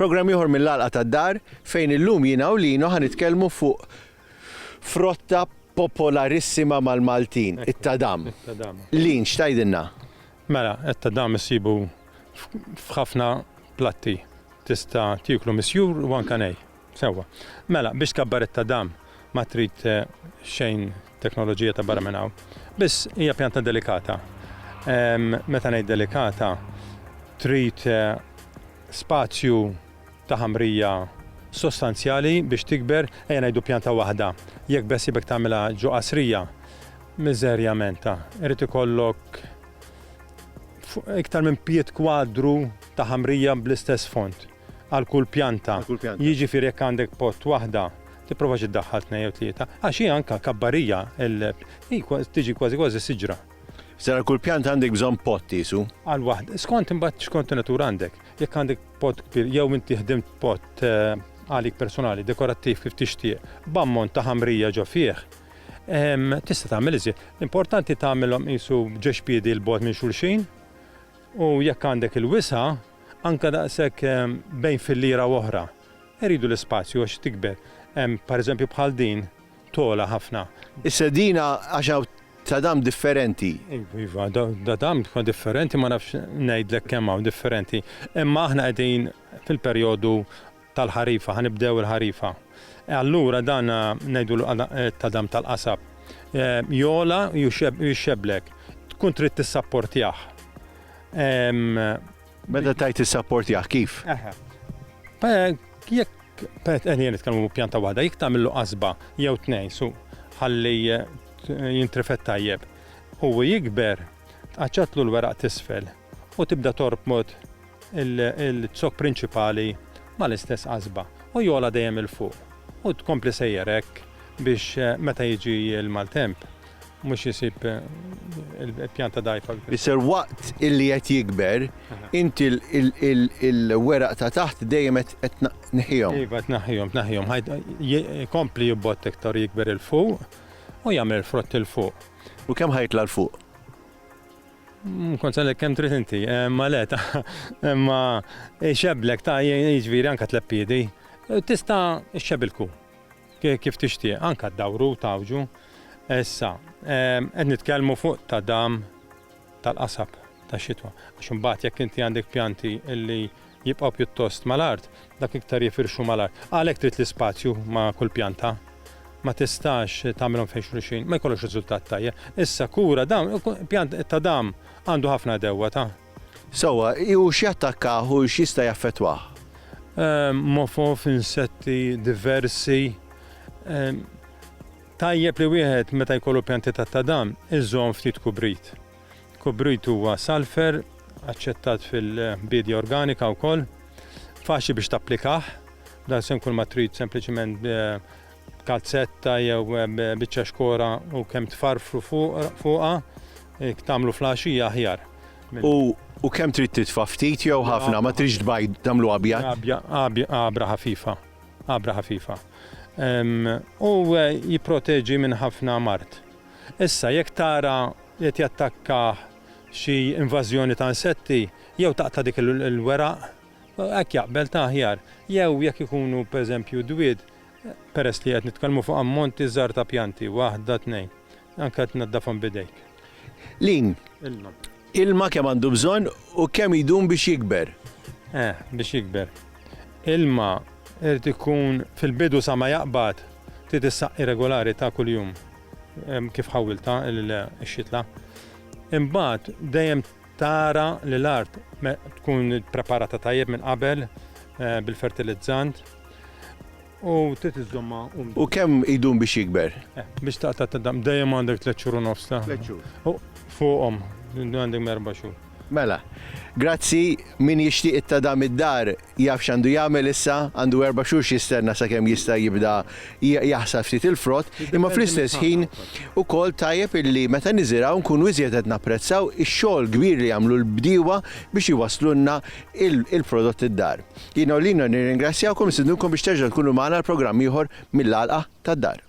Programm ieħor mill-għalqa tad-dar fejn illum jiena u Lino ħanitkellmu fuq frotta popolarissima mal-Maltin, it-tadam. Lin, x'tajdilna? Mela, it-tadam issibu f'ħafna platti. Tista' tieklu misjur u anke nej. Sewwa. Mela, biex tkabbar it-tadam ma trid xejn teknoloġija ta' barra minn hawn. Biss hija pjanta delikata. Meta ngħid delikata, trid spazju ta' ħamrija sostanzjali biex tikber ejja ngħidu pjanta waħda. Jekk besibek tagħmilha ġo qasrija, miżerjamenta. Irid ikollok iktar minn pied kwadru ta' ħamrija bl-istess font għal kull pjanta. Jiġifieri jekk għandek pot waħda, tipprova ġiddaħħal tnejn jew tlieta. Għax hija anke kabbarija tiġi kważi siġra. Sara kull pjanta għandek bżonn pot isu. Għal waħda. Skont imbagħad x'kontenatur għandek. Jekk għandek pot kbir jew inti ħdimt pot għalik personali, dekorattiv kif tixtieq, b'ammont ta' ħamrija ġo fih, tista' tagħmel iżjed. Importanti tagħmilhom qisu ġexpiedi l-bogħod minn xulxin u jekk għandek il-wisa anke daqshekk bejn fil-lira oħra. Iridu l-ispazju għax tikber. Pereżempju bħal din tola ħafna. Issa dina għax tadam differenti. Iva, tadam differenti ma nafx ngħidlek kemm hawn differenti. Imma aħna qegħdin fil-perjodu tal-ħarifa, ħanibdew il-ħarifa. Allura dan ngħidu tadam tal-qasab. Jola jixxeblek, tkun trid tissapportjah. Meta tajt is-sapportjah kif? Jekk qegħdin nitkellmu pjanta waħda, jekk tagħmillu qasba jew tnejn su ħalli jintrefett tajjeb. Huwa jikber, tqaċċatlu l-weraq t'isfel u tibda torbod il-zokk prinċipali mal-istess qasba u jola dejjem il-fuq u tkompli sejjer hekk biex meta jiġi l-maltemp mhux isib il-pjanta dajfa. Isser waqt illi qed jikber, inti il-weraq ta' taħt dejjem qed tneħħihom. Iva tneħħihom. Kompli jibbott iktar jikber il-fuq u jagħmel il-frott il-fuq. U kemm ħajtla l-fuq? Kont sallek kemm trid inti, ma leta, imma xeblek ta' jiġifieri anke tleppiedi. Tista' xebilku kif tixtieq, anke ddawru tawġu. Issa, qed nitkellmu fuq tadam tal-qasab tax-xitwa. Għax imbagħad jekk inti għandek pjanti illi jibqgħu pjuttost mal-art, dak iktar jifirxu mal-art. Għalhekk trid l-ispazju ma' kull pjanta. Ma tistax tagħmilhom fejn xulxin, ma jkollokx riżultat tajjeb. Issa kura tadam għandu ħafna dewwa ta'. Sewwa, u x'jattakkaħ u x'jista' jaffettwah? Mofof, insetti diversi. Tajjeb li wieħed meta jkollu pjanti ta' tadam iżżomm ftit kubrit. Kubrit huwa salfer, aċċettat fil-bidja organika wkoll, faċli biex tapplikah, dan se nkun ma trid sempliċement kalzetta jew biċċa xkora u kemm tfarfru fuqha, tagħmlu flaxija aħjar. U kemm trid titfa' ftit jew ħafna ma tridx tbajd tagħmlu abjad? Abra ħafifa. U jipproteġi minn ħafna mart. Issa jekk tara qed jattakka xi invażjoni ta' insetti, jew taqta' dik il-weraq, hekk jaqbel ta' aħjar. Jew jekk ikunu pereżempju dwied, peress li qed nitkellmu fuq ammonti żgħar ta' pjanti, waħda tnejn, anke tnaddafhom bidejk. Lin, ilma kemm għandu bżonn u kemm jdum biex jikber? Biex jikber. Ilma irid ikun fil-bidu sa ma jaqbad trid issaqi regolari ta' kuljum kif ħawilta x-xitla. Imbagħad dejjem tara li l-art tkun preparata tajjeb minn qabel bil-fertilizzant u trid iżomma. U kemm jdum biex jikber? Biex taqta' tadam dejjem għandek 3 xhur u nofs. 3 xhur. Fuqhom għandek 4 xhur. Mela, grazzi, min jixtieq it-tadam id-dar jaf x'għandu jagħmel issa, għandu 4 xhur jistenna sakemm jista' jibda jaħsab ftit il-frott, imma fl-istess ħin ukoll tajjeb illi meta niżiraw nkunu iżjed qed napprezzaw ix-xogħol kbir li jagħmlu l-bdiewa biex iwasslulna il-prodott id-dar. Jiena Lino nirringrazzjawkom, nistidnukom biex terġgħu tkunu magħna l-programm ieħor mill-għalqa tad-dar.